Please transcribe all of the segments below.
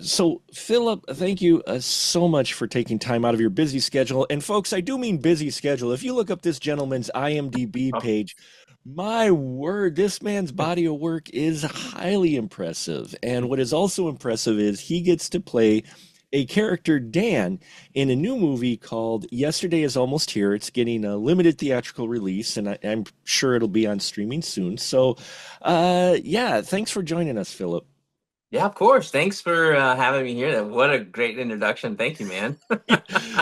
So Philip, thank you so much for taking time out of your busy schedule. And folks, I do mean busy schedule. If you look up this gentleman's IMDb Oh, page, my word, this man's body of work is highly impressive. And what is also impressive is he gets to play a character, Dan, in a new movie called Yesterday is Almost Here. It's getting a limited theatrical release, and I'm sure it'll be on streaming soon. So, yeah, thanks for joining us, Philip. yeah, of course. Thanks for having me here. What a great introduction. Thank you, man.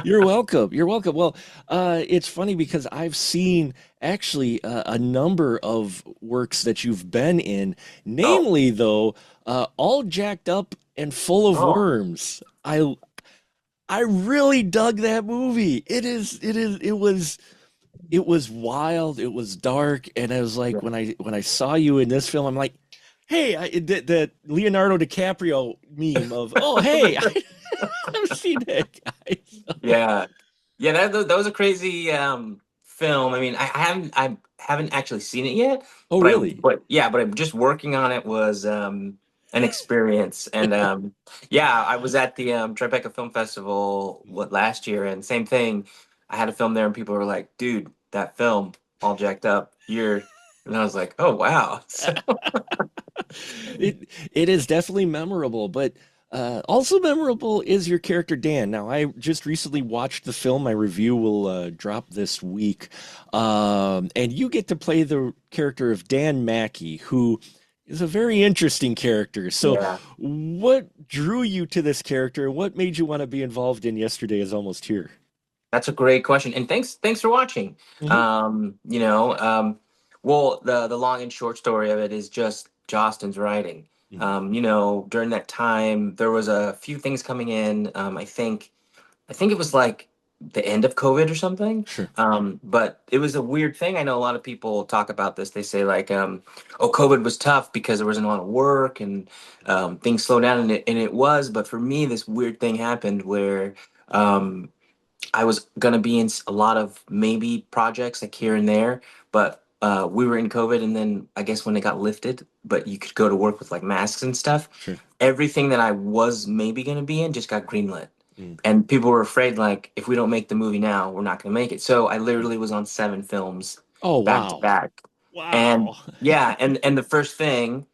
You're welcome. You're welcome. Well, it's funny because I've seen actually a number of works that you've been in, Oh, namely though, all jacked up and full of oh, worms. I really dug that movie. It was wild, it was dark, and I was like yeah. when I saw you in this film, I'm like, hey, the Leonardo DiCaprio meme of, oh hey, I've seen that guy. Yeah. Yeah, that was a crazy film. I mean, I haven't actually seen it yet, Oh, but really? but I'm just working on it was an experience. And yeah, I was at the Tribeca Film Festival last year, and same thing. I had a film there and people were like, "Dude, that film all jacked up. You're," and I was like, "Oh, wow." So, It is definitely memorable, but also memorable is your character Dan. Now, I just recently watched the film. My review will drop this week, and you get to play the character of Dan Mackey, who is a very interesting character. So, yeah. what drew you to this character? What made you want to be involved in Yesterday Is Almost Here? That's a great question, and thanks for watching. Hmm. You know, well, the long and short story of it is just Jostin's writing. You know, during that time, there was a few things coming in. I think it was like the end of COVID or something. Sure. But it was a weird thing. I know a lot of people talk about this. They say like, oh, COVID was tough because there wasn't a lot of work and things slowed down, and it was. But for me, this weird thing happened where. Um, I was gonna be in a lot of maybe projects like here and there, but we were in COVID, and then I guess when it got lifted, but you could go to work with like masks and stuff. Sure. Everything that I was maybe gonna be in just got greenlit, Mm. and people were afraid like if we don't make the movie now, we're not gonna make it. So I literally was on seven films Oh, back to wow. back, and Wow. yeah, and the first thing.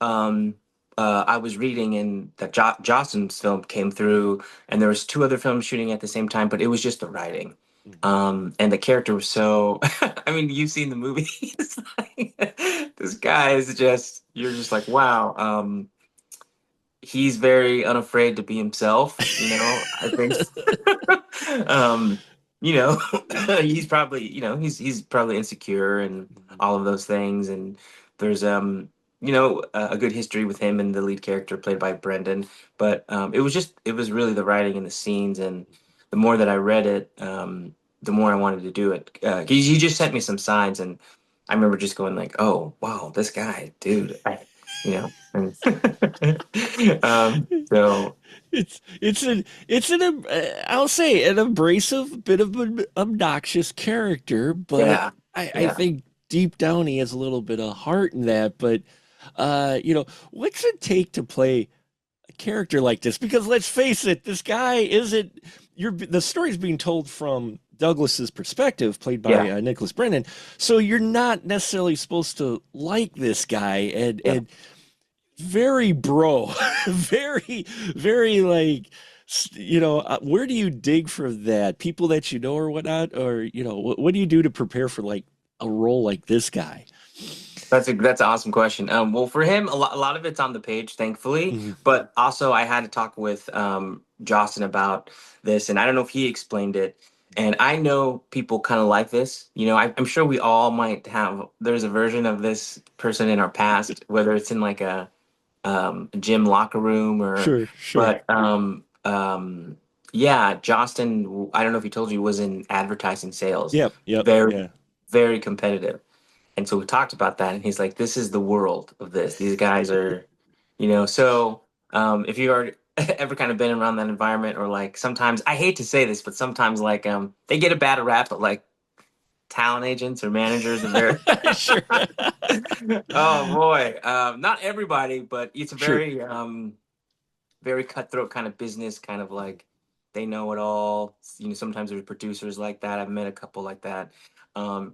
Um, I was reading and that Jostens film came through, and there was two other films shooting at the same time, but it was just the writing. And the character was so, I mean, you've seen the movie. It's like, this guy is just, you're just like, wow. He's very unafraid to be himself, you know. I think, um, you know, he's probably, he's probably insecure and all of those things. And there's, a good history with him and the lead character played by Brendan. But it was really the writing and the scenes. And the more that I read it, the more I wanted to do it. He just sent me some signs, and I remember just going like, "Oh, wow, this guy, dude," And so I'll say an abrasive, bit of an obnoxious character, but yeah, I yeah, think deep down he has a little bit of heart in that. But what's it take to play a character like this? Because let's face it, this guy isn't. The story's being told from Douglas's perspective, played by yeah, Nicholas Brennan. So you're not necessarily supposed to like this guy, and yeah. very bro, very, very like, where do you dig for that? People that you know or whatnot, or what do you do to prepare for like a role like this guy? That's an awesome question. Well, for him, a lot of it's on the page, thankfully. Mhm. But also, I had to talk with Jocelyn about this, and I don't know if he explained it. And I know people kind of like this. You know, I'm sure we all might have. There's a version of this person in our past, whether it's in like a gym locker room or, Sure, sure. but yeah, Jostin. I don't know if he told you was in advertising sales, Yep, yep, very yeah. very competitive. And so we talked about that, and he's like, "This is the world of this. These guys are, So if you are ever kind of been around that environment, or like sometimes I hate to say this, but sometimes like they get a bad rap, but like talent agents or managers are very. Sure. Oh boy, not everybody, but it's a Sure. very very cutthroat kind of business, kind of like they know it all. Sometimes there's producers like that. I've met a couple like that. I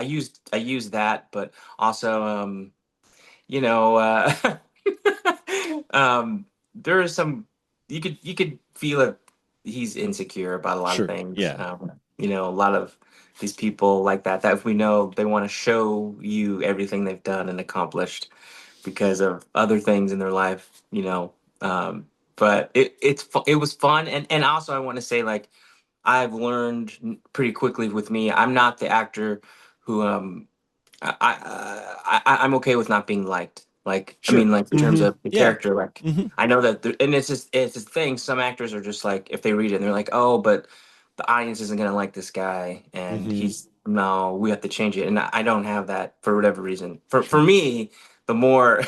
used that, but also you know, um, there is some you could feel it. He's insecure about a lot of Sure. things. Yeah. A lot of these people like that. That if we know they want to show you everything they've done and accomplished because of other things in their life. But it was fun, and also I want to say like I've learned pretty quickly with me. I'm not the actor who I'm okay with not being liked. Like, I Sure. mean, like in terms Hmm. of the Yeah. character, like Hmm. I know that, and it's a thing. Some actors are just like, if they read it, and they're like, oh, but the audience isn't gonna like this guy, and Hmm. he's no, we have to change it. And I don't have that for whatever reason. For Sure. me, the more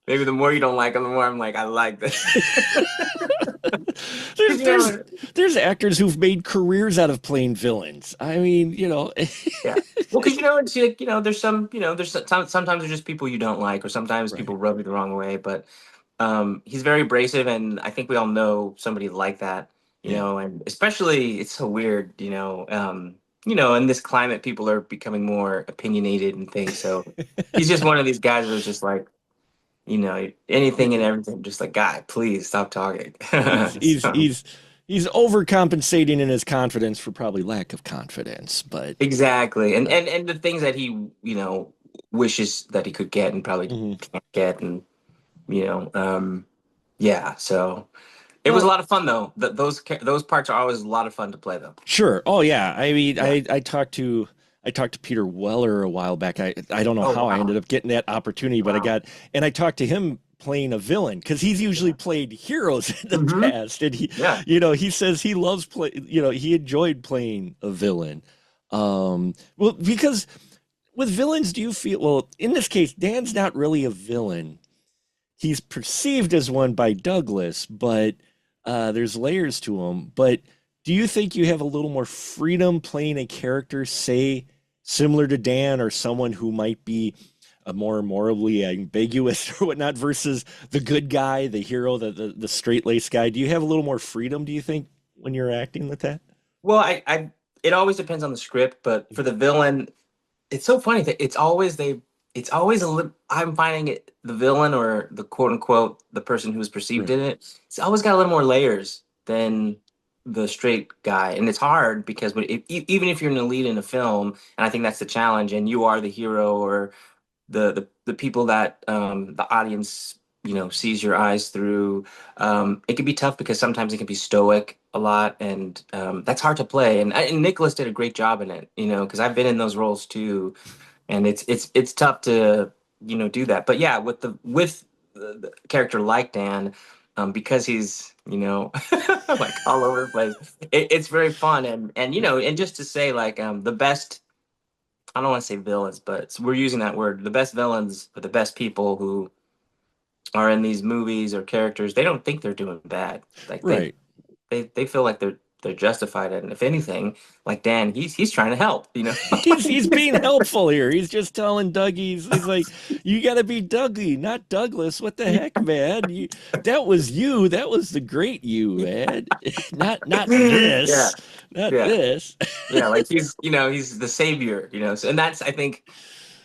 maybe the more you don't like him, the more I'm like, I like this. there's Because there's there's actors who've made careers out of playing villains. I mean, yeah. Well, because it's like there's sometimes there's just people you don't like, or sometimes right. people rub you the wrong way. But he's very abrasive, and I think we all know somebody like that. Yeah. And especially it's so weird. In this climate, people are becoming more opinionated and things. So he's just one of these guys who's just like anything and everything. Just like, guy, please stop talking. He's he's So, he's he's overcompensating in his confidence for probably lack of confidence, but exactly, and uh, and and the things that he wishes that he could get and probably mhm. can't get, and you know, yeah. So it was a Well, lot of fun though. Those parts are always a lot of fun to play though. sure. Oh yeah. I mean, Yeah. I talked to Peter Weller a while back. I don't know Oh how I wow. ended up getting that opportunity, but Wow. I talked to him playing a villain because he's usually Yeah. played heroes in the Hmm. past, and Yeah. he says he loves play. He enjoyed playing a villain. Well, because with villains, do you feel well? In this case, Dan's not really a villain. He's perceived as one by Douglas, but there's layers to him. But do you think you have a little more freedom playing a character, say, similar to Dan or someone who might be a more morally ambiguous or whatnot versus the good guy, the hero, the straight laced guy? Do you have a little more freedom, do you think, when you're acting with that? Well, I it always depends on the script, but for the villain, it's so funny that it's always I'm finding it the villain or the quote unquote the person who's perceived Right. in it. It's always got a little more layers than the straight guy, and it's hard because even if you're in the lead in a film, and I think that's the challenge, and you are the hero or the people that the audience sees your eyes through. It can be tough because sometimes it can be stoic a lot, and that's hard to play. And Nicholas did a great job in it, because I've been in those roles too, and it's tough to do that. But yeah, with the character like Dan, because he's like all over the place, it's very fun, and just to say like the best. I don't want to say villains, but we're using that word. The best villains are the best people who are in these movies or characters. They don't think they're doing bad. Like they Right. they feel like they're justified. And if anything, like Dan, he's trying to help. He's being helpful here. He's just telling Dougie, he's like, you got to be Dougie, not Douglas. What the heck, man? That was you. That was the great you, man. Not Yeah, this, not yeah, this. yeah. Like he's the savior. So, and that's I think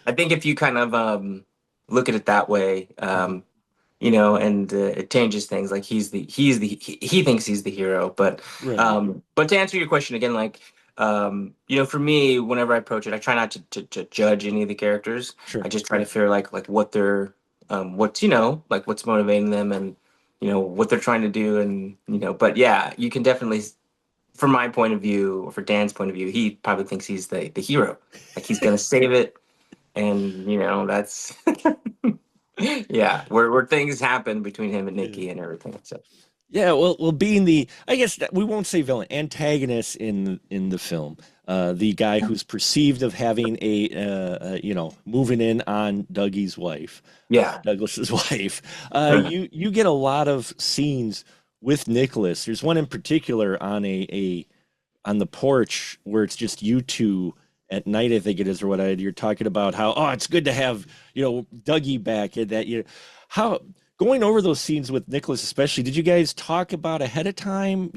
if you kind of look at it that way, Mhm. and it changes things. Like he thinks he's the hero, but Right. to answer your question again, like for me, whenever I approach it, I try not to judge any of the characters. I Sure. just try to figure like what they're what's like what's motivating them, and what they're trying to do, and but yeah, you can definitely, from my point of view or for Dan's point of view, he probably thinks he's the hero, like he's gonna save it, and that's yeah, where things happen between him and Yeah. Nikki and everything. So Yeah, well, being I guess that we won't say villain, antagonist in the film, the guy who's perceived of having moving in on Dougie's wife, yeah. Douglas's wife. You get a lot of scenes with Nicholas. There's one in particular on on the porch where it's just you two at night. I think it is, or what you're talking about how it's good to have Dougie back and that how going over those scenes with Nicholas, especially, did you guys talk about ahead of time,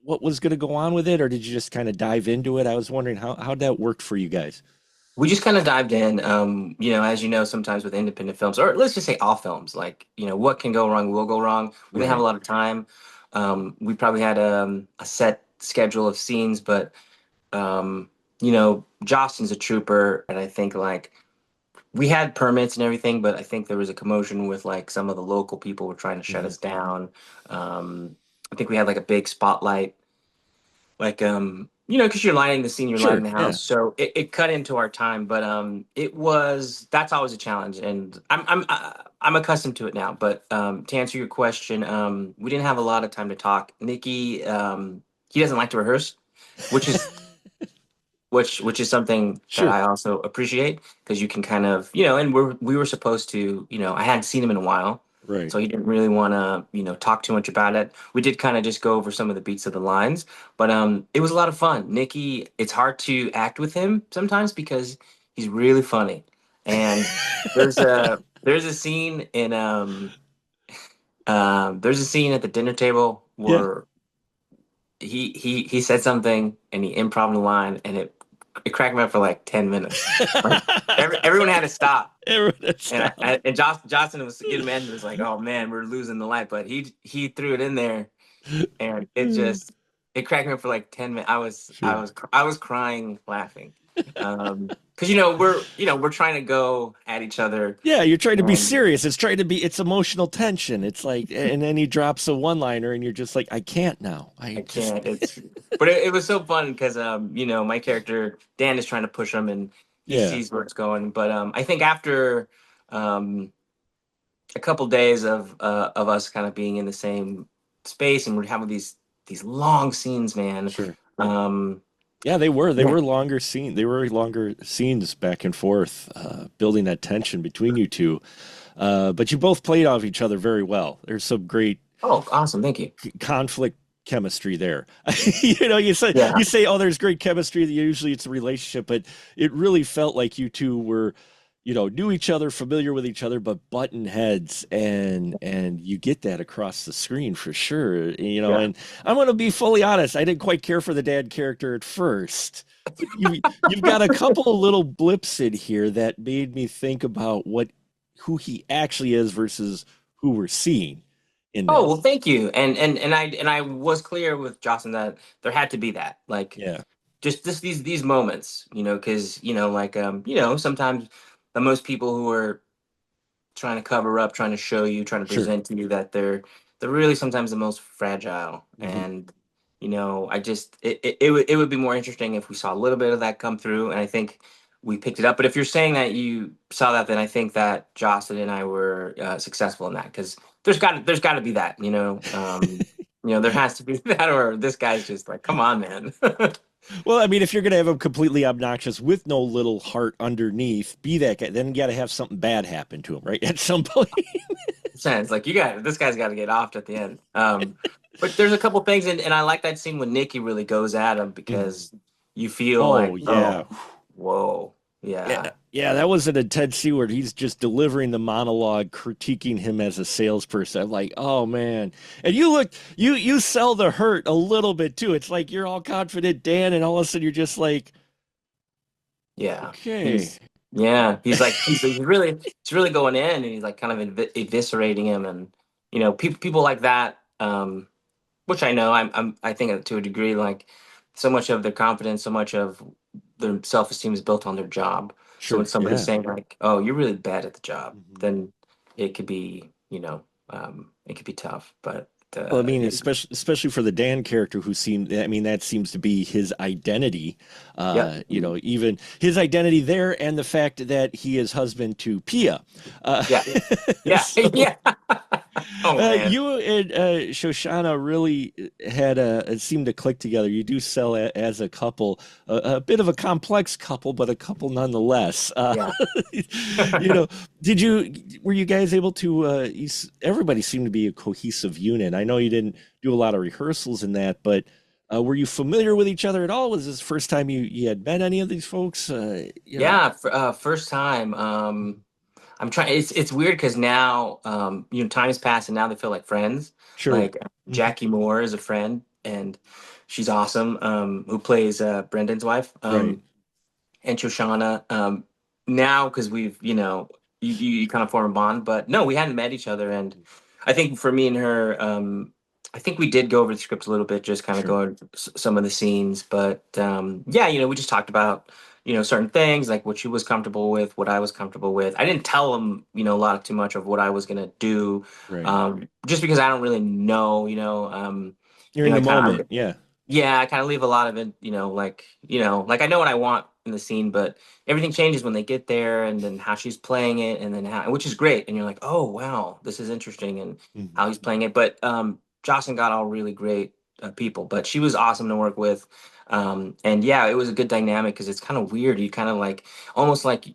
what was going to go on with it, or did you just kind of dive into it? I was wondering how that worked for you guys. We just kind of dived in. As you know, sometimes with independent films, or let's just say all films, like, what can go wrong will go wrong. We didn't have a Right. lot of time. We probably had a set schedule of scenes, but Jostin's a trooper, and I think like we had permits and everything, but I think there was a commotion with like some of the local people were trying to shut Mhm. us down. I think we had like a big spotlight, like because you're lighting the scene, you're lighting Sure. the Yeah. house, so it cut into our time. But that's always a challenge, and I'm accustomed to it now. But to answer your question, we didn't have a lot of time to talk. Nikki, he doesn't like to rehearse, which is which is something that Sure. I also appreciate, because you can kind of, and we were supposed to, I hadn't seen him in a while, Right. so he didn't really want to, talk too much about it. We did kind of just go over some of the beats of the lines, but it was a lot of fun. Nikki, it's hard to act with him sometimes because he's really funny, and there's a scene in there's a scene at the dinner table Yeah. where he said something and he improv a line, and it cracked me up for like 10 minutes. Like everyone had to stop. Everyone And stop. Johnson was getting mad and was like, "Oh man, we're losing the light." But he threw it in there, and it cracked me up for like 10 minutes. Sure. I was crying laughing, because we're trying to go at each other, Yeah, you're trying to be and serious. It's emotional tension. It's like, and then he drops a one-liner, and you're just like, I can't now. I I just, can't. But it was so fun because my character Dan is trying to push him, and he yeah, sees where it's going. But I think after um a couple days of us kind of being in the same space, and we're having these long scenes, man. sure. Um, Yeah, they yeah. were longer scene. They were longer scenes back and forth, building that tension between you two. But you both played off each other very well. There's some great Oh, awesome! Thank you. conflict chemistry there. Yeah. you say, oh, there's great chemistry. Usually it's a relationship, but it really felt like you two were, knew each other, familiar with each other, but button heads, and you get that across the screen for sure. Yeah. And I'm gonna be fully honest, I didn't quite care for the dad character at first. But you've got a couple of little blips in here that made me think about who he actually is versus who we're seeing in Oh, well, this. thank you. And I was clear with Jocelyn that there had to be that, like, Yeah, just these moments, because like sometimes the most people who are trying to cover up, trying to show you, trying to sure. present to you that they're really sometimes the most fragile. Hmm. And I just it would be more interesting if we saw a little bit of that come through, and I think we picked it up. But if you're saying that you saw that, then I think that Jocelyn and I were successful in that, because there's got to be that, there has to be that, or this guy's just like, come on, man. Well, I mean, if you're going to have him completely obnoxious with no little heart underneath, be that guy, then you got to have something bad happen to him, right? At some point. Sense. Like, this guy's got to get off at the end. But there's a couple things, and I like that scene when Nikki really goes at him, Mhm. because you feel Oh, like, yeah. oh, whoa, Yeah. yeah, Yeah, that was an intense scene where he's just delivering the monologue, critiquing him as a salesperson. I'm like, oh man. And you sell the hurt a little bit too. It's like you're all confident, Dan, and all of a sudden you're just like, yeah. okay. He's really going in, and he's like kind of eviscerating him, and people like that. Which I know, I think to a degree, like, so much of their confidence, so much of their self-esteem is built on their job. So when Sure. somebody's Yeah. saying like, "Oh, you're really bad at the job," Mhm. then it could be, it could be tough. But Well, I mean, especially for the Dan character who seemed, I mean, that seems to be his identity. yep, Even his identity there and the fact that he is husband to Pia. Uh, yeah, yeah, so yeah. Oh man, you and Shoshana really had it seemed to click together. You do sell as a couple, a bit of a complex couple, but a couple nonetheless. yeah. You know, were you guys able to, everybody seemed to be a cohesive unit. I know you didn't do a lot of rehearsals in that, but were you familiar with each other at all? Was this the first time you had met any of these folks? Yeah, first time. I'm trying. It's weird because now, time has passed and now they feel like friends. Sure. Like Hmm. Jackie Moore is a friend and she's awesome. Who plays Brendan's wife? Right. And Shoshana. Now because we've you kind of form a bond, but no, we hadn't met each other, and I think for me and her, I think we did go over the script a little bit, just kind of Sure. go over some of the scenes, but yeah, we just talked about certain things like what she was comfortable with, what I was comfortable with. I didn't tell him a lot too much of what I was gonna do, Right. just because I don't really know, You're in I the kind of moment. Yeah. yeah, I kind of leave a lot of it, like I know what I want in the scene, but everything changes when they get there, and then how she's playing it, and then how, which is great, and you're like, oh wow, this is interesting, and Mhm. how he's playing it. But Jocelyn got all really great people, but she was awesome to work with, and yeah, it was a good dynamic because it's kind of weird. You kind of like almost like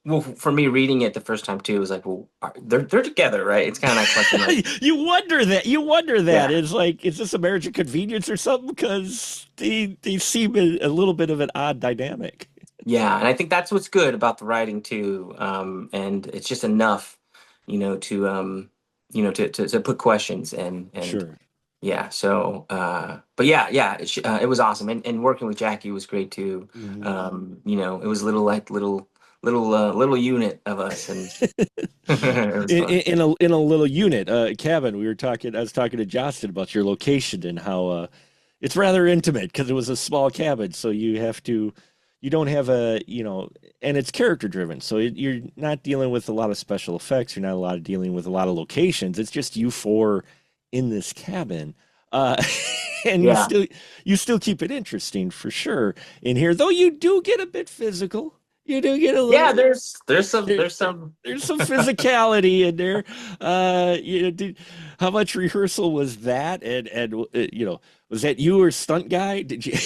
well, for me reading it the first time too, it was like, well, they're together, right? It's kind of that question, like, You wonder that. You wonder that. yeah. It's like, is this a marriage of convenience or something? Because they seem a little bit of an odd dynamic. Yeah, and I think that's what's good about the writing too. And it's just enough, to to put questions and Sure. yeah. So, but yeah, yeah, it was awesome, and working with Jackie was great too. Hmm. It was little unit of us, and it was fun. In a little unit, cabin, we were talking. I was talking to Justin about your location and how it's rather intimate because it was a small cabin, so you don't have and it's character driven, so you're not dealing with a lot of special effects. You're not dealing with a lot of locations. It's just you four in this cabin, uh, and Yeah, you still keep it interesting for sure in here, though you do get a bit physical. You do get a yeah. little. There, There's some. there's some physicality in there. How much rehearsal was that? And was that you or stunt guy? Did you?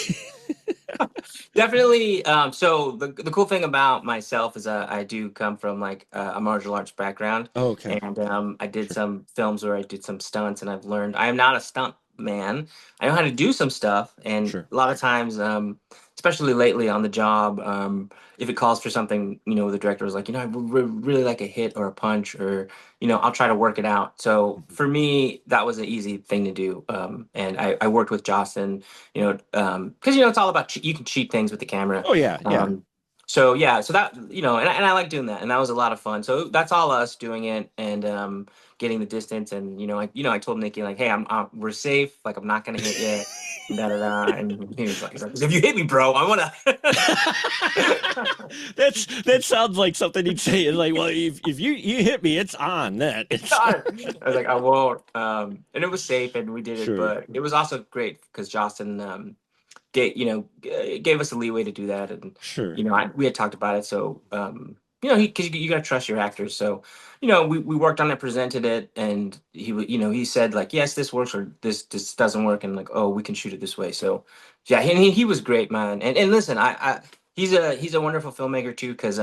Definitely. So the cool thing about myself is I do come from like a martial arts background, Oh, okay, and I did sure, some films where I did some stunts, and I've learned I am not a stunt man. I know how to do some stuff, and sure. a lot of times, especially lately on the job, if it calls for something, the director was like, I would really like a hit or a punch, or I'll try to work it out. So Mhm. for me, that was an easy thing to do, and I worked with Jostin, because it's all about you can cheat things with the camera. Oh yeah, yeah, So yeah, so that and I like doing that, and that was a lot of fun. So that's all us doing it, and getting the distance, and I told Nikki like, hey, we're safe, like I'm not gonna hit you, da da da, and he's like, if you hit me, bro, I wanna. that sounds like something he'd say. It's like, well, if you hit me, it's on. That it's I was like, I won't. And it was safe, and we did it, sure, but it was also great because Justin gave us the leeway to do that, and sure, we had talked about it, so because you got to trust your actors, so we worked on it, presented it, and he said like, yes, this works, or this doesn't work, and like, oh, we can shoot it this way. So yeah, he was great, man, and listen, I he's a wonderful filmmaker too, because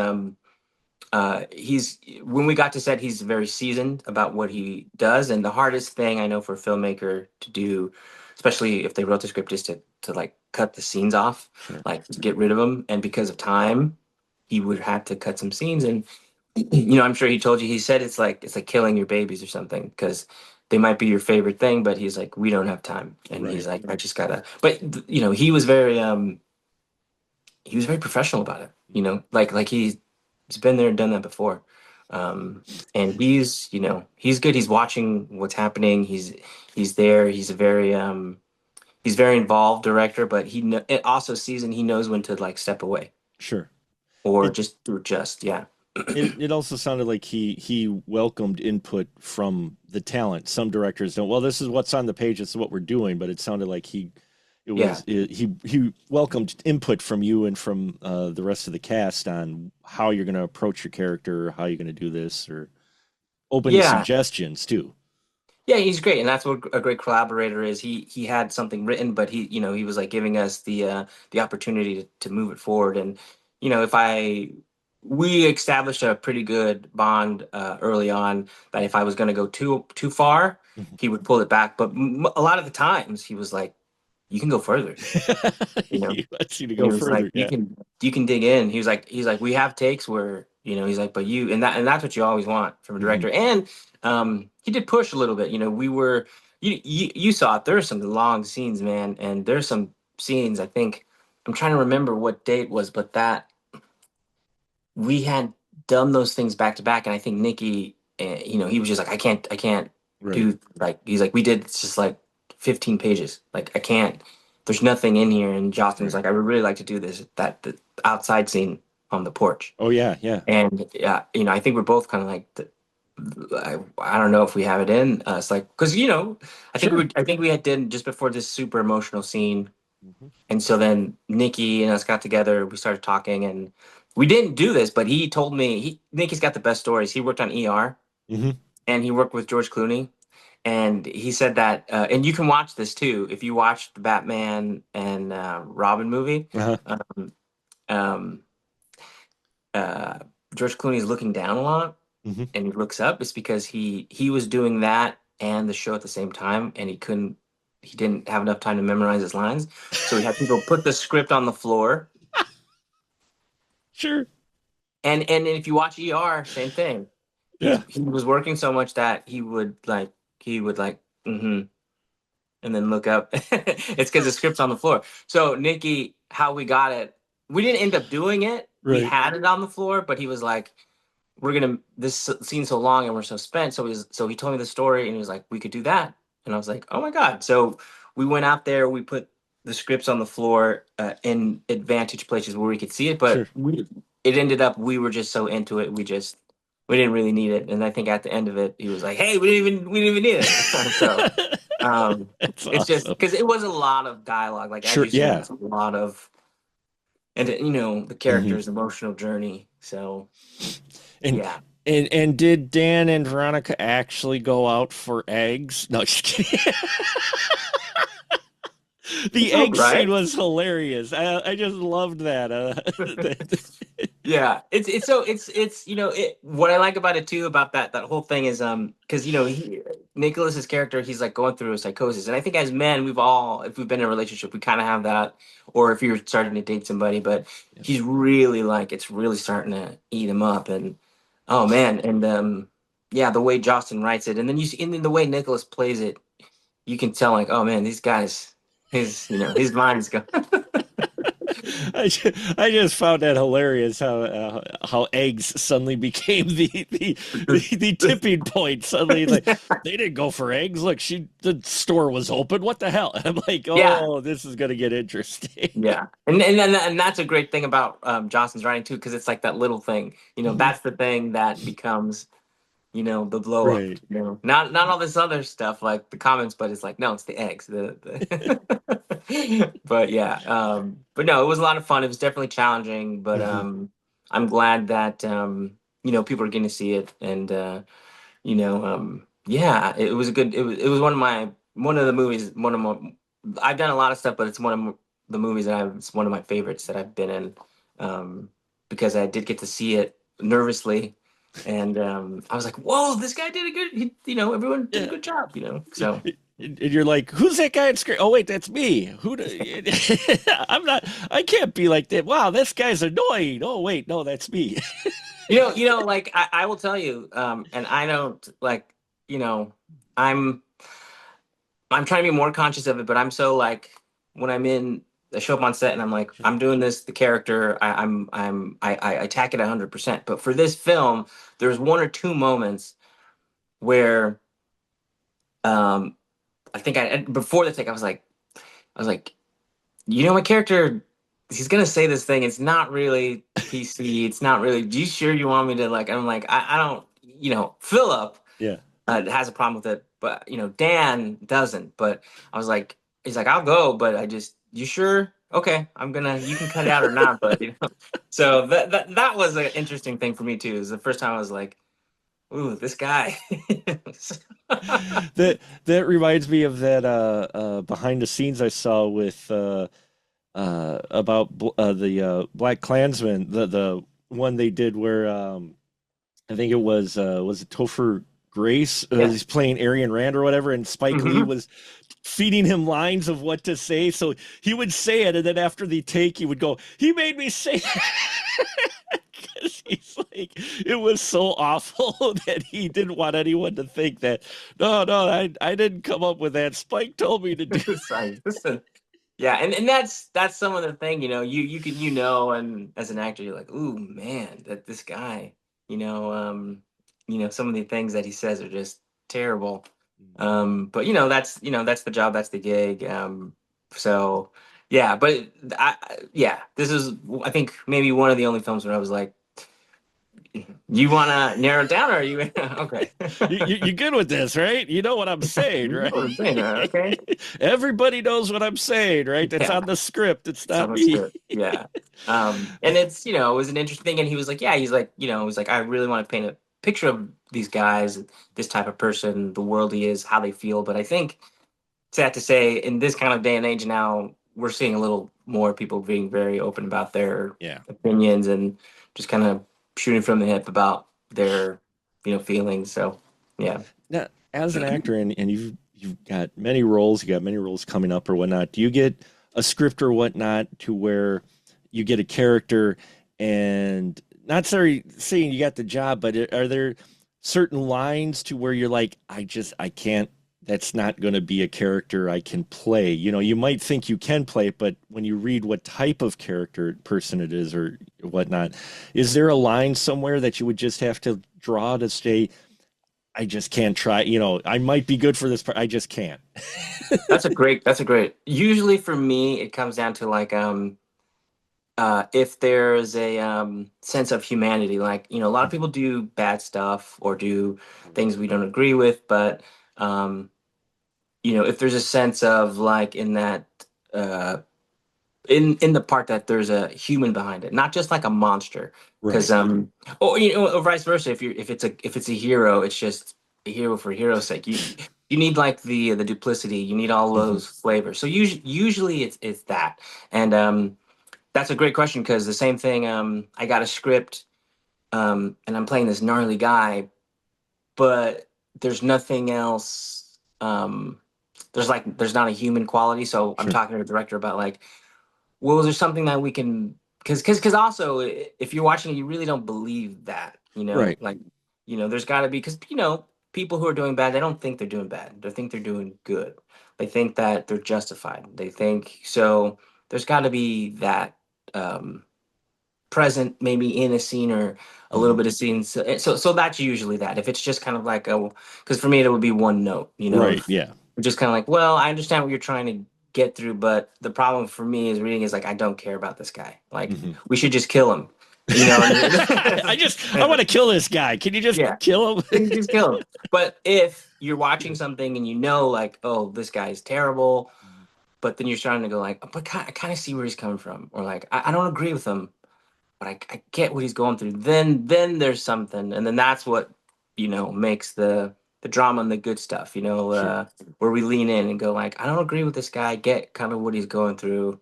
he's when we got to set, he's very seasoned about what he does, and the hardest thing I know for a filmmaker to do, especially if they wrote the script, is to like cut the scenes off, sure, like to get rid of them. And because of time, he would have to cut some scenes, and I'm sure he told you, he said it's like killing your babies or something, because they might be your favorite thing, but he's like, we don't have time, and he's right, like, I just gotta. But he was very professional about it. Like he's been there and done that before. And he's good. He's watching what's happening. He's there. He's very involved director, but it also sees, and he knows when to like step away sure. or It just do just yeah. it also sounded like he welcomed input from the talent. Some directors don't. Well, this is what's on the page. This is what we're doing. But it sounded like Yeah. he welcomed input from you and from the rest of the cast on how you're going to approach your character, how you're going to do this, or open to Yeah. suggestions too. Yeah, he's great, and that's what a great collaborator is. He had something written, but he was like giving us the opportunity to move it forward. And if we established a pretty good bond early on, that if I was going to go too far, Mhm. he would pull it back. But a lot of the times, he was like, "You can go further." You know, He wants you to and go he was like, further. "You Yeah. can dig in." He's like, "We have takes where." He's like, but that's what you always want from a Hmm. director. And he did push a little bit. You saw it. There are some long scenes, man, and there's some scenes. I think I'm trying to remember what date was, but that we had done those things back to back, and I think Nikki, he was just like, I can't Right. do like he's like we did it's just like 15 pages. Like I can't. There's nothing in here. And Jocelyn was Right. like, I would really like to do this the outside scene on the porch. Oh yeah, yeah. And I think we're both kind of like, I don't know if we have it in us, like, because Sure. I think we had did just before this super emotional scene, Hmm. and so then Nikki and us got together. We started talking, and we didn't do this, but he told me Nikki's got the best stories. He worked on ER, Hmm. and he worked with George Clooney, and he said that, and you can watch this too if you watch the Batman and Robin movie. Uh-huh. Um, um, uh, George Clooney is looking down a lot Hmm. and he looks up. It's because he was doing that and the show at the same time, and he didn't have enough time to memorize his lines, so he had people put the script on the floor. Sure. And if you watch ER, same thing. Yeah. He was working so much that he would like mm-hmm, and then look up. It's because the script's on the floor. So Nikki, how we got it, we didn't end up doing it. We Right. had it on the floor, but he was like, we're gonna this scene's so long and we're so spent. So he told me the story and he was like, we could do that. And I was like, oh my God. So we went out there, we put the scripts on the floor in advantage places where we could see it, Sure. but it ended up we were just so into it, we didn't really need it. And I think at the end of it, he was like, hey, we didn't even need it. So That's it's just awesome. because it was a lot of dialogue, like as Sure. you said, Yeah. it's a lot of, and the Hmm. character's emotional journey. So And yeah. and did Dan and Veronica actually go out for eggs? No, just kidding. The egg scene Right. was hilarious. I just loved that. Yeah, what I like about it too, about that whole thing is because Nicholas's character, he's like going through a psychosis, and I think as men we've all, if we've been in a relationship, we kind of have that, or if you're starting to date somebody, but Yeah. he's really like, it's really starting to eat him up. And oh man. And yeah, the way Jostin writes it, and then you see, and then the way Nicholas plays it, you can tell like, oh man, these guys, his mind's going. I just found that hilarious how eggs suddenly became the tipping point. Suddenly, like they didn't go for eggs. Look, the store was open. What the hell? I'm like, Yeah. oh, this is gonna get interesting. Yeah, and that's a great thing about Johnson's writing too, because it's like that little thing. Mhm. That's the thing that becomes, the blow up. Right. Not all this other stuff like the comments, but it's like, no, it's the eggs. But yeah, but no, it was a lot of fun. It was definitely challenging, but Hmm. I'm glad that people are getting to see it, and yeah, it was a good. It was one of the movies. I've done a lot of stuff, but it's one of the movies it's one of my favorites that I've been in, because I did get to see it nervously, and I was like, "Whoa, this guy did a good." Everyone did a Yeah. good job. So And you're like, who's that guy on screen? Oh wait, that's me. I'm not. I can't be like that. Wow, this guy's annoying. Oh wait, no, that's me. like I will tell you, and I don't like, you know, I'm I'm trying to be more conscious of it, but I'm so like when I'm in I show up on set and I'm like, Sure. I'm doing this, the character, I attack it 100%. But for this film, there's one or two moments where um I think before the take I was like, my character, he's gonna say this thing, it's not really PC, it's not really, do you sure you want me to, like, I'm like, I don't, Philip Yeah. has a problem with it, but Dan doesn't. But I was like, he's like, I'll go, but you sure? Okay, you can cut it out or not. But so that was an interesting thing for me too. It was the first time I was like, ooh, this guy. That reminds me of that behind the scenes I saw with about the Black Klansman, the one they did where I think it was it Topher Grace, Yeah. he's playing Arian Rand or whatever, and Spike Lee Hmm. was feeding him lines of what to say, so he would say it, and then after the take he would go, he made me say He's like, it was so awful that he didn't want anyone to think that, no, no, I didn't come up with that. Spike told me to do. Sorry. Listen. Yeah, and that's some of the thing, you can and as an actor you're like, ooh man, that this guy, you know, um, some of the things that he says are just terrible. But that's the job, that's the gig. So yeah, but yeah, this is I think maybe one of the only films where I was like, you want to narrow it down, or are you okay? You're good with this, right? You know what I'm saying, You know right? what I'm saying, okay? Everybody knows what I'm saying, right? It's Yeah. on the script. It's It's not on the me. script. Yeah. And it's, it was an interesting thing. And he was like, yeah, he's like, it was like, I really want to paint a picture of these guys, this type of person, the world he is, how they feel. But I think, sad to say, in this kind of day and age now, we're seeing a little more people being very open about their Yeah. opinions and just kind of shooting from the hip about their, feelings. So, yeah. Now, as an actor, and you've got many roles, you got many roles coming up or whatnot. Do you get a script or whatnot to where you get a character and not necessarily saying you got the job, but are there certain lines to where you're like, I can't, that's not going to be a character I can play. You might think you can play it, but when you read what type of character person it is or whatnot, is there a line somewhere that you would just have to draw to say, I just can't try. I might be good for this, but I just can't. That's a great. Usually for me, it comes down to like, if there's a sense of humanity, like a lot of people do bad stuff or do things we don't agree with, but um, if there's a sense of like in that uh, in the part that there's a human behind it, not just like a monster, because Right. or or vice versa. If it's a hero, it's just a hero for hero's sake. You need like the duplicity. You need all Hmm. those flavors. So usually it's that. And that's a great question because the same thing. I got a script, and I'm playing this gnarly guy, but there's nothing else. There's not a human quality. So I'm Sure. talking to the director about like, well, is there something that we can? Because also, if you're watching it, you really don't believe that. Right. Like, there's got to be because people who are doing bad, they don't think they're doing bad. They think they're doing good. They think that they're justified. They think so. There's got to be that. Um, Present maybe in a scene or a little Hmm. bit of scenes. So that's usually that. If it's just kind of like because for me it would be one note. Right. If Yeah. we're just kind of like, well, I understand what you're trying to get through, but the problem for me is reading is like I don't care about this guy. Like Hmm. we should just kill him. What I I want mean? to kill this guy. Can you just Yeah, kill him? you just kill him. But if you're watching something and like, oh, this guy's terrible, but then you're starting to go like, but I kind of see where he's coming from, or like I don't agree with him but I get what he's going through. Then there's something, and then that's what makes the drama and the good stuff. Sure. Where we lean in and go like, I don't agree with this guy. I get kind of what he's going through.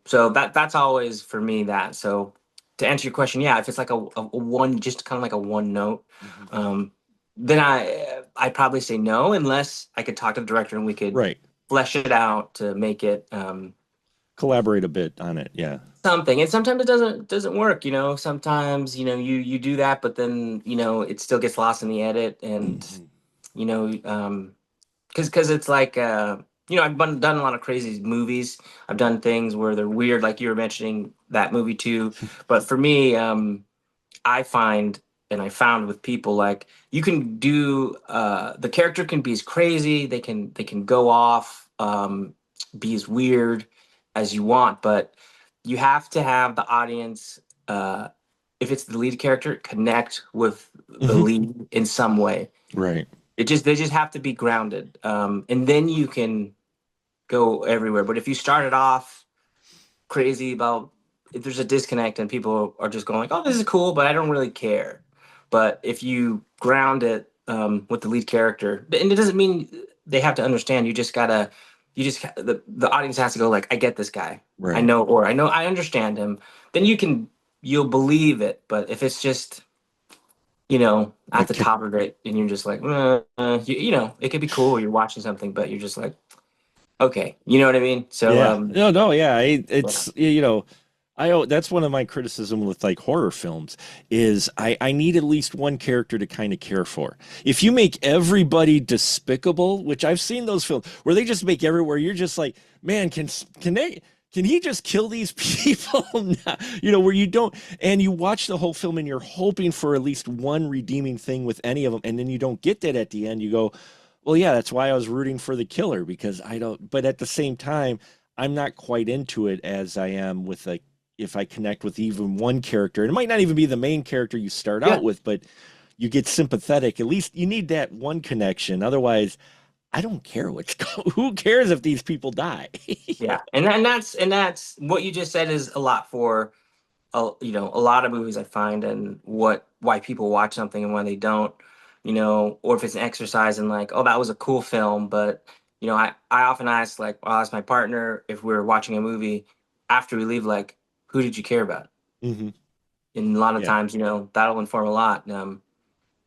So that's always for me that. So to answer your question, yeah, if it's like a one, just kind of like a one note, Hmm. um, then I probably say no unless I could talk to the director and we could Right. flesh it out to make it. Collaborate a bit on it. Yeah. Something, and sometimes it doesn't work. Sometimes you do that, but then it still gets lost in the edit, and Hmm. you know because it's like I've done a lot of crazy movies. I've done things where they're weird, like you were mentioning that movie too. But for me, I find and I found with people like you can do the character can be as crazy, they can go off, be as weird as you want, but you have to have the audience, uh, if it's the lead character, connect with the Hmm. lead in some way. Right. They just have to be grounded, and then you can go everywhere. But if you started off crazy about if there's a disconnect and people are just going like, oh, this is cool, but I don't really care. But if you ground it with the lead character, and it doesn't mean they have to understand. The audience has to go like, I get this guy. I Right. know, or I understand him. Then you'll believe it. But if it's just at the Okay. top of it, and you're just like, it could be cool. You're watching something, but you're just like, okay, you know what I mean? So, Yeah. No, no, yeah. yeah. It's, That's one of my criticism with like horror films is I need at least one character to kind of care for. If you make everybody despicable, which I've seen those films where they just make everywhere, you're just like, man, can he just kill these people? Where you don't, and you watch the whole film and you're hoping for at least one redeeming thing with any of them, and then you don't get that at the end. You go, well, yeah, that's why I was rooting for the killer because I don't. But at the same time, I'm not quite into it as I am with like if I connect with even one character. And it might not even be the main character you start Yeah. out with, but you get sympathetic. At least you need that one connection. Otherwise, I don't care who cares if these people die. Yeah, and that's what you just said is a lot for a lot of movies I find, and why people watch something and why they don't, or if it's an exercise in like, oh, that was a cool film, but I often ask, like, I'll ask my partner if we're watching a movie after we leave, like, who did you care about? Hmm. And a lot of Yeah. times, that'll inform a lot. And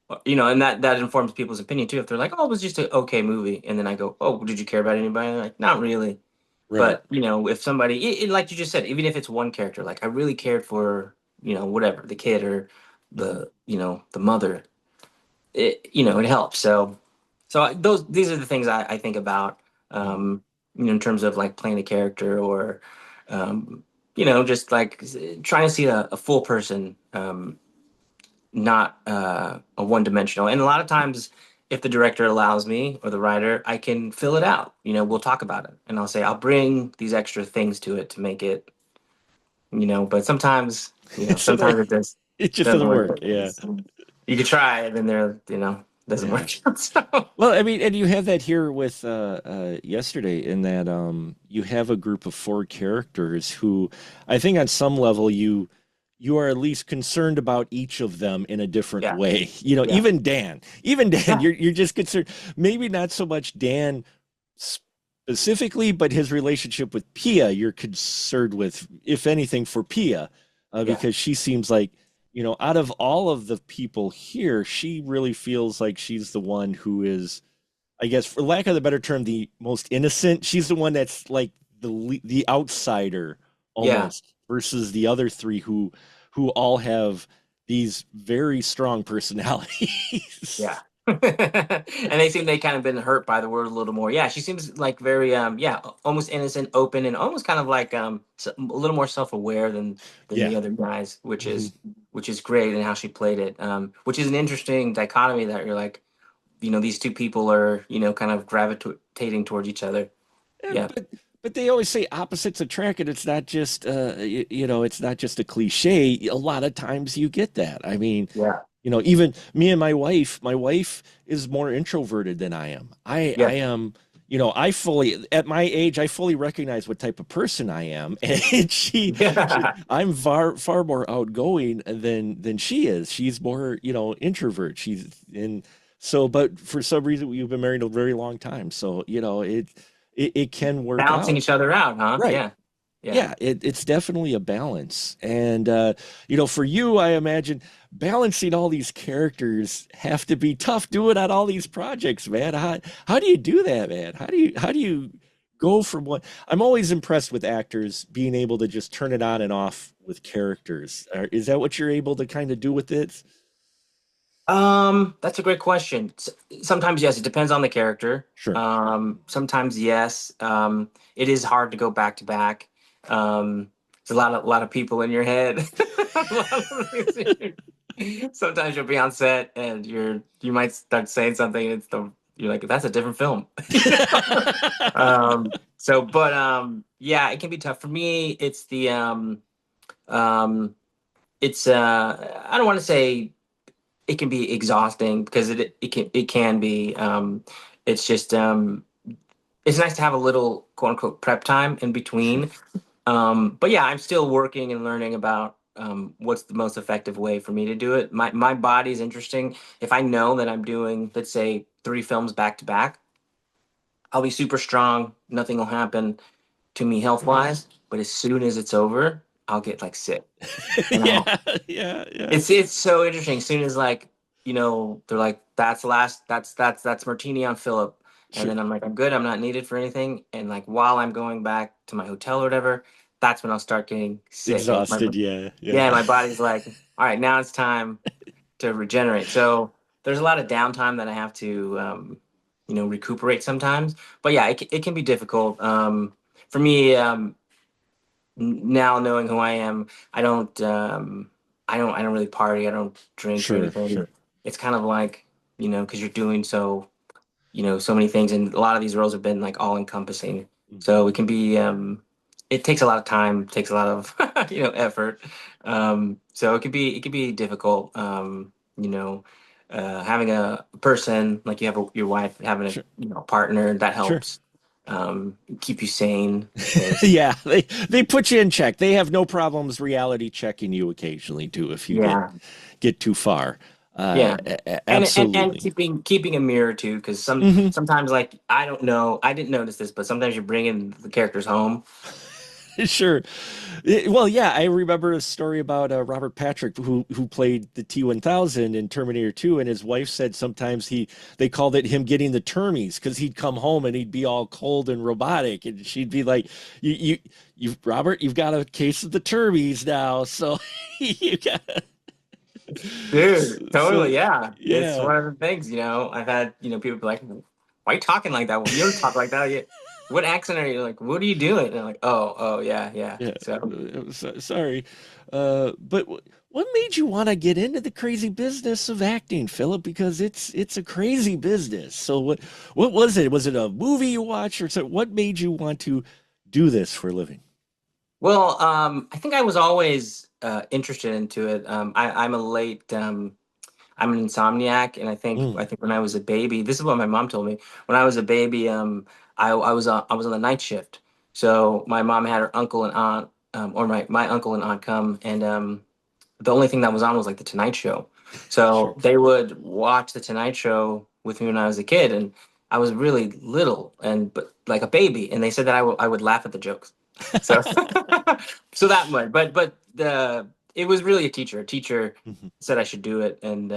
that informs people's opinion too. If they're like, oh, it was just an okay movie, and then I go, oh, did you care about anybody? And they're like, not really. Right. But if somebody, like you just said, even if it's one character, like I really cared for, whatever, the kid or Hmm. the mother, it helps. These are the things I think about, Hmm. in terms of like playing a character, or, just like trying to see a full person, not a one dimensional. And a lot of times, if the director allows me or the writer, I can fill it out. We'll talk about it, and I'll say I'll bring these extra things to it to make it. But sometimes, So that sometimes it just it just doesn't doesn't work. work. Yeah. You could try it, and doesn't Yeah. work. So Well, I mean, and you have that here with yesterday in that you have a group of four characters who I think on some level you are at least concerned about each of them in a different yeah, way. yeah, Even Dan, yeah, you're just concerned. Maybe not so much Dan specifically, but his relationship with Pia, you're concerned with, if anything, for Pia, yeah, because she seems like, out of all of the people here, she really feels like she's the one who is, I guess, for lack of a better term, the most innocent. She's the one that's like the outsider yeah. almost, versus the other three who all have these very strong Yeah. personalities. And they kind of been hurt by the word a little more. Yeah, she seems like very yeah, almost innocent, open, and almost kind of like a little more self-aware than Yeah. the other guys, which Hmm. is great, and how she played it. Which is an interesting dichotomy, that you're like, these two people are, kind of gravitating towards each other. Yeah, Yeah. but they always say opposites attract, and it's not just it's not just a cliche. A lot of times you get that. I mean, Yeah. even me and my wife is more introverted than I am. I Yeah. am, I fully at my age, I fully recognize what type of person I am. And Yeah. I'm far more outgoing than she is. She's more, introvert. She's in so, but for some reason we've been married a very long time. So, it can work Balancing out. each other out, huh? Right. Yeah. Yeah. Yeah, it's definitely a balance. And for you, I imagine balancing all these characters have to be tough doing on all these projects, man. How do you do that, man? How do you go from one? I'm always impressed with actors being able to just turn it on and off with characters. Is that what you're able to kind of do with it? That's a great question. Sometimes yes, it depends on the character. Sure. Sometimes yes. It is hard to go back to back. There's a lot of people in your head. A lot of things in Sometimes you'll be on set, and you might start saying something, and you're like, that's a different film. But yeah, it can be tough for me. Um it's I don't want to say it can be exhausting, because it can be. It's just it's nice to have a little quote unquote prep time in Sure. between. But yeah, I'm still working and learning about what's the most effective way for me to do it. My body's interesting. If I know that I'm doing, let's say, 3 films back to back, I'll be super strong. Nothing will happen to me health wise. But as soon as it's over, I'll get like sick, and I'll Yeah, yeah, yeah. it's so interesting. As soon as, like, they're like, that's the last, that's Martini on Philip. And Sure. then I'm like, I'm good, I'm not needed for anything. And like while I'm going back to my hotel or whatever, that's when I'll start getting sick. Like Exhausted, yeah, yeah, yeah. my body's like, all right, now it's time to regenerate. So there's a lot of downtime that I have to, recuperate sometimes. But yeah, it can be difficult. For me, now knowing who I am, I don't really party. I don't drink or Sure, anything. sure, It's kind of like, because you're doing so many things, and a lot of these roles have been like all encompassing. mhm, So it can be, it takes a lot of time, takes a lot of, effort. So it can be difficult. Having a person like you have your wife, having a sure, partner that sure. helps keep you sane because Yeah, they put you in check. They have no problems reality checking you occasionally too if you get yeah. get too far. Yeah. And Absolutely. keeping a mirror too, because Hmm. sometimes like I don't know, I didn't notice this, but sometimes you're bringing the characters home. Sure. Well, yeah, I remember a story about Robert Patrick who played the T-1000 in Terminator 2, and his wife said sometimes they called it him getting the termies because he'd come home and he'd be all cold and robotic, and she'd be like, "You, Robert, you've got a case of the termies now, so you got Dude, so totally, yeah. It's yeah, one of the things, I've had, people be like, why are you talking like that? You don't talk like that. What accent are you like? What are you doing? And I'm like, oh, yeah, yeah. yeah. So, Sorry, but what made you want to get into the crazy business of acting, Philip? Because it's a crazy business. So what was it? Was it a movie you watched, or so, what made you want to do this for a living? well, I think I was always interested into it. I'm an insomniac, and I think Mm, I think when I was a baby, this is what my mom told me. When I was a baby, I was on the night shift. So my mom had her uncle and aunt, or my uncle and aunt come, and the only thing that was on was like the Tonight Show. sure. So they would watch the Tonight Show with me when I was a kid, and I was really little and but like a baby, and they said that I would laugh at the jokes. So so that much, but the it was really a teacher. A teacher Mhm. said I should do it, and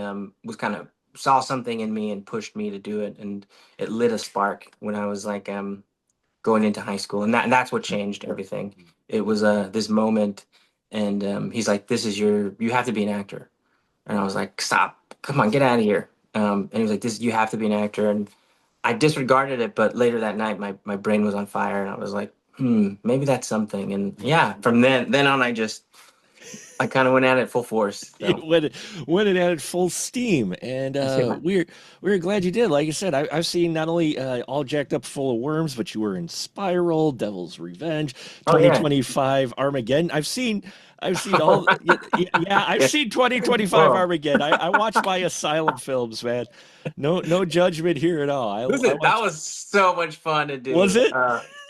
was kind of saw something in me and pushed me to do it, and it lit a spark when I was like going into high school, and that's what Sure. changed everything. It was this moment, and he's like, "This is you have to be an actor," and I was like, "Stop, come on, get out of here." And he was like, "This, you have to be an actor," and I disregarded it, but later that night, my brain was on fire, and I was like, maybe that's something. And yeah, from then on, I kind of went at it full force. You So went it at it full steam, and yeah. we're glad you did. Like I said, I've seen not only All Jacked Up Full of Worms, but you were in Spiral, Devil's Revenge, Oh yeah. 2025 Armageddon. I've seen all. Yeah, I've Yeah. seen 2025 Whoa. Armageddon. I watch my Asylum films, man. No judgment here at all. I Listen, that watch. was so much fun to Was do. it?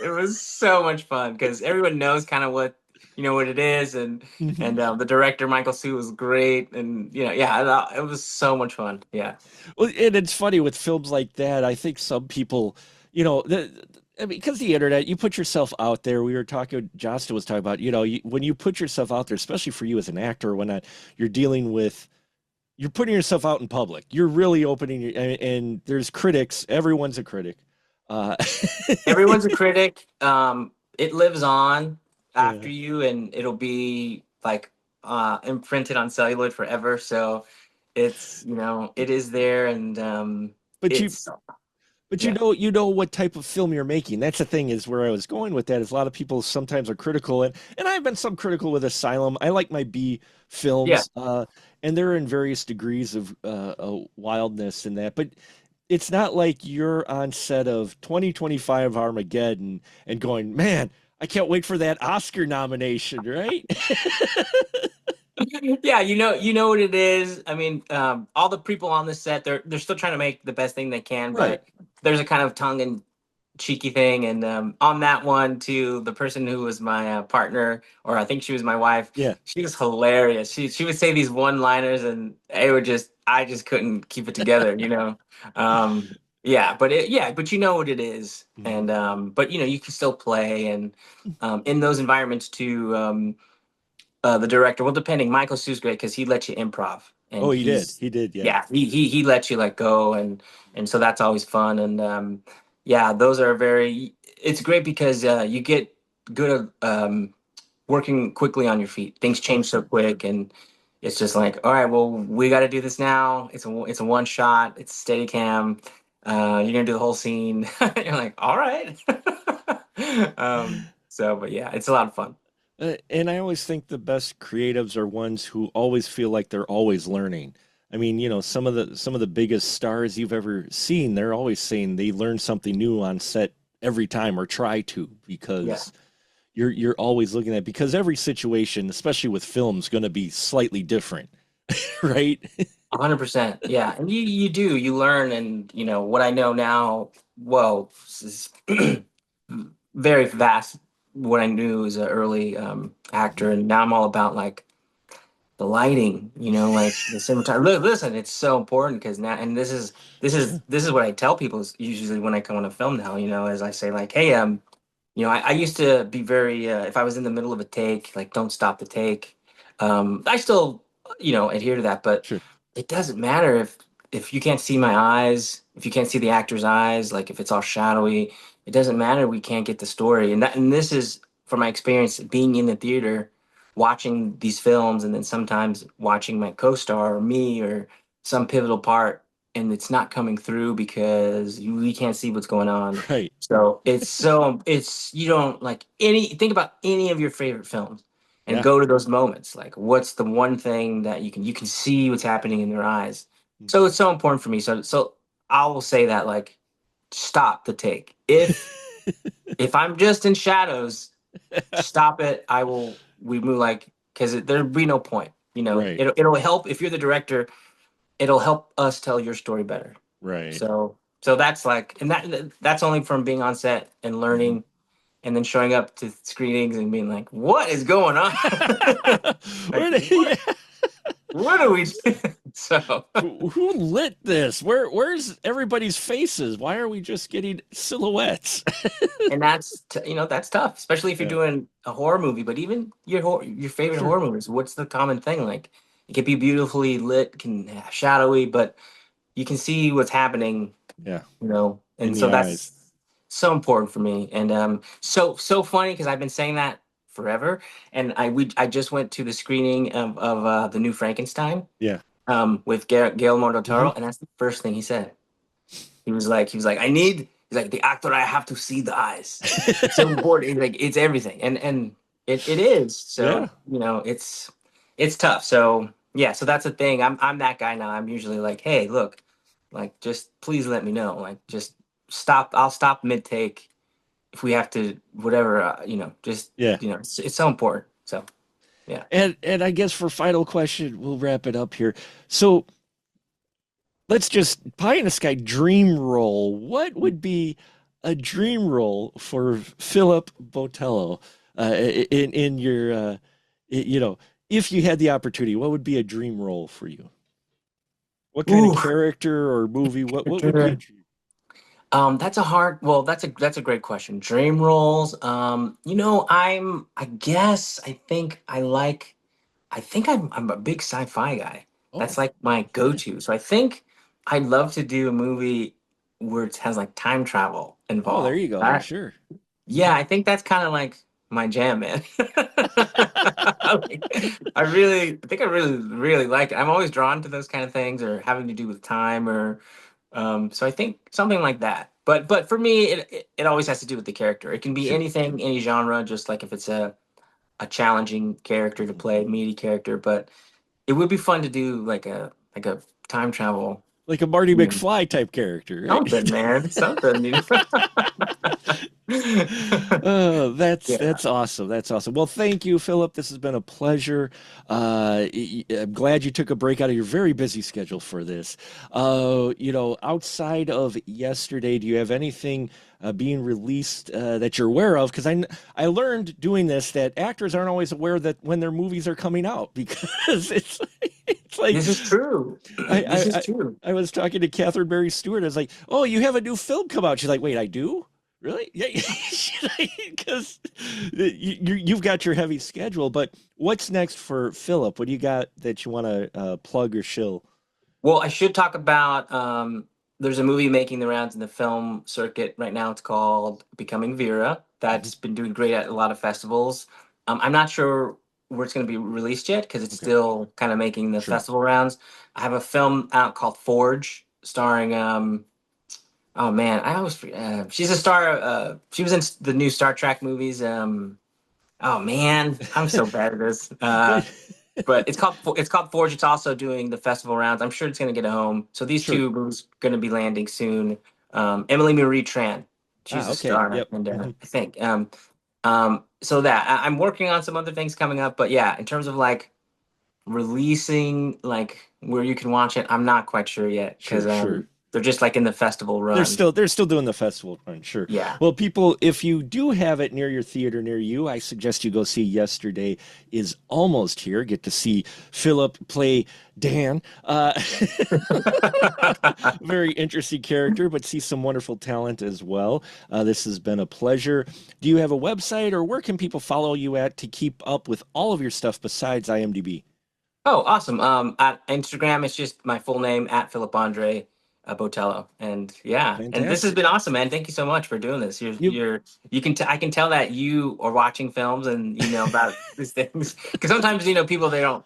It was so much fun because everyone knows kind of what it is, and Mhm. the director Michael Sue was great, and yeah, it was so much fun. Yeah, Well, and it's funny with films like that. I think some people, I mean, because the internet, you put yourself out there. We were talking, Joston was talking about, when you put yourself out there, especially for you as an actor, when you're dealing with, you're putting yourself out in public. You're really opening your, and there's critics. Everyone's a critic. Uh, everyone's a critic. It lives on yeah, after you, and it'll be like imprinted on celluloid forever. So it is there, and but you, it's But yeah, you know what type of film you're making. That's the thing is where I was going with that is a lot of people sometimes are critical and I've been some critical with Asylum. I like my B yeah. films, and they're in various degrees of wildness in that. But it's not like you're on set of 2025 Armageddon and going, man, I can't wait for that Oscar nomination, right? Yeah, you know what it is. I mean, all the people on the set, they're still trying to make the best thing they can, Right. but there's a kind of tongue and cheeky thing. And on that one, too, the person who was my partner, or I think she was my wife, Yeah. she was hilarious. She would say these one-liners, and I just couldn't keep it together, yeah, but you know what it is, Mhm. and but you can still play, and in those environments too. The director, well, depending. Michael Sue's great because he lets you improv, Oh, and he did. He did. Yeah. yeah, he lets you let go, and so that's always fun, and yeah, those are very. It's great because you get good working quickly on your feet. Things change so quick, and it's just like, all right, well, we got to do this now. It's a one shot. It's steady cam. You're gonna do the whole scene. You're like, all right. So, but yeah, it's a lot of fun. And I always think the best creatives are ones who always feel like they're always learning. I mean, some of the biggest stars you've ever seen, they're always saying they learn something new on set every time or try to Yeah. because you're always looking at because every situation, especially with films, going to be slightly different, right? 100%. Yeah. And you learn. And, what I know now, whoa, this is very vast. What I knew as an early actor. And now I'm all about like the lighting, like the cinematography. Listen, it's so important because now, and this is what I tell people is usually when I come on a film now, as I say like, hey, I used to be very, if I was in the middle of a take, like, don't stop the take. I still, adhere to that, but Sure. it doesn't matter if you can't see my eyes, if you can't see the actor's eyes, like if it's all shadowy, it doesn't matter. We can't get the story. And this is from my experience being in the theater, watching these films, and then sometimes watching my co-star or me or some pivotal part, and it's not coming through because we can't see what's going on. Right. So it's you don't like think about any of your favorite films and Yeah. go to those moments. Like what's the one thing that you can see what's happening in their eyes. So it's so important for me. So I will say that like stop the take. If I'm just in shadows, stop it. We move like because there'll be no point. Right. It'll help if you're the director, it'll help us tell your story better. Right. So that's like, and that's only from being on set and Mhm. learning, and then showing up to screenings and being like, "What is going on? Like, Yeah. what are we doing?" So, Who lit this? Where's everybody's faces? Why are we just getting silhouettes? and that's tough, especially if you're Yeah. doing a horror movie. But even your favorite Sure. horror movies, what's the common thing? Like, it can be beautifully lit, can have shadowy, but you can see what's happening, Yeah. In and the so eyes. that's so important for me. And so funny because I've been saying that forever. And I just went to the screening of the new Frankenstein Yeah. with Guillermo del Hmm. Toro, and that's the first thing he said. He was like, he's like, the actor, I have to see the eyes. It's so important. He's like, it's everything. And it is. Yeah. So, it's tough. So yeah, so that's the thing. I'm that guy now. I'm usually like, hey, look, like just please let me know. Like just stop. I'll stop mid take if we have to, whatever, just, Yeah. it's so important. So yeah. And I guess for final question, we'll wrap it up here. So let's just pie in the sky dream role. What would be a dream role for Philip Botello in your you know if you had the opportunity? What would be a dream role for you? What kind of Ooh. character or movie? What would be a dream? That's a great question. Dream roles. I think I'm a big sci-fi guy. That's Oh, like my okay. go-to. So I think I'd love to do a movie where it has like time travel Oh, there involved. you go. Sure. Yeah, I think that's kind of like my jam, man. I think I really, really like it. I'm always drawn to those kind of things or having to do with time or so I think something like that. But for me, it always has to do with the character. It can be Sure. anything, any genre, just like if it's a challenging character to play, meaty character. But it would be fun to do like a time travel, Like a Marty you know, McFly type character, something, right? man, something. Oh, Yeah. that's awesome. That's awesome. Well, thank you, Philip. This has been a pleasure. I'm glad you took a break out of your very busy schedule for this. Outside of yesterday, do you have anything being released that you're aware of? Because I learned doing this that actors aren't always aware that when their movies are coming out because it's like This is true. I This I is I, true. I was talking to Catherine Mary Stewart. I was like, "Oh, you have a new film come out." She's like, "Wait, I do." Really? Yeah, because you've got your heavy schedule. But what's next for Philip? What do you got that you want to plug or shill? Well, I should talk about there's a movie making the rounds in the film circuit right now. It's called Becoming Vera. Mhm. That's been doing great at a lot of festivals. I'm not sure where it's going to be released yet because it's Okay. still kind of making the Sure. festival rounds. I have a film out called Forge, starring oh man, I always she's a star. She was in the new Star Trek movies. Oh man, I'm so bad at this. No, But it's called Forge. It's also doing the festival rounds. I'm sure it's going to get a home. So these sure. two movies going to be landing soon. Emily Marie Tran, she's Ah, a okay. star, Yep. and Hmm. I think so that I'm working on some other things coming up. But yeah, in terms of like releasing like where you can watch it, I'm not quite sure yet because Sure, sure. they're just like in the festival run. They're still doing the festival run, sure. Yeah. Well, people, if you do have it near your theater near you, I suggest you go see Yesterday is Almost Here. Get to see Philip play Dan. Very interesting character, but see some wonderful talent as well. This has been a pleasure. Do you have a website, or where can people follow you at to keep up with all of your stuff besides IMDb? Oh, awesome. At Instagram, it's just my full name at Philip Andre Botello. And yeah, and this has Fantastic. been awesome, man. Thank you so much for doing this. You You can I can tell that you are watching films and you know about these things because sometimes people they don't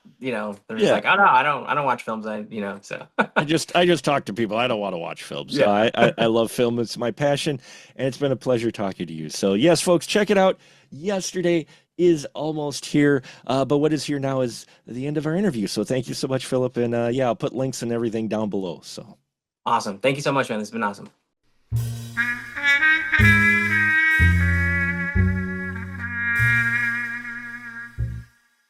they're just Yeah. like, oh no, I don't watch films. So I just talk to people. I don't want to watch films. So yeah, I love film. It's my passion, and it's been a pleasure talking to you. So yes, folks, check it out. Yesterday is almost here, but what is here now is the end of our interview. So thank you so much, Philip, and yeah, I'll put links and everything down below. So. awesome. Thank you so much, man. This has been awesome.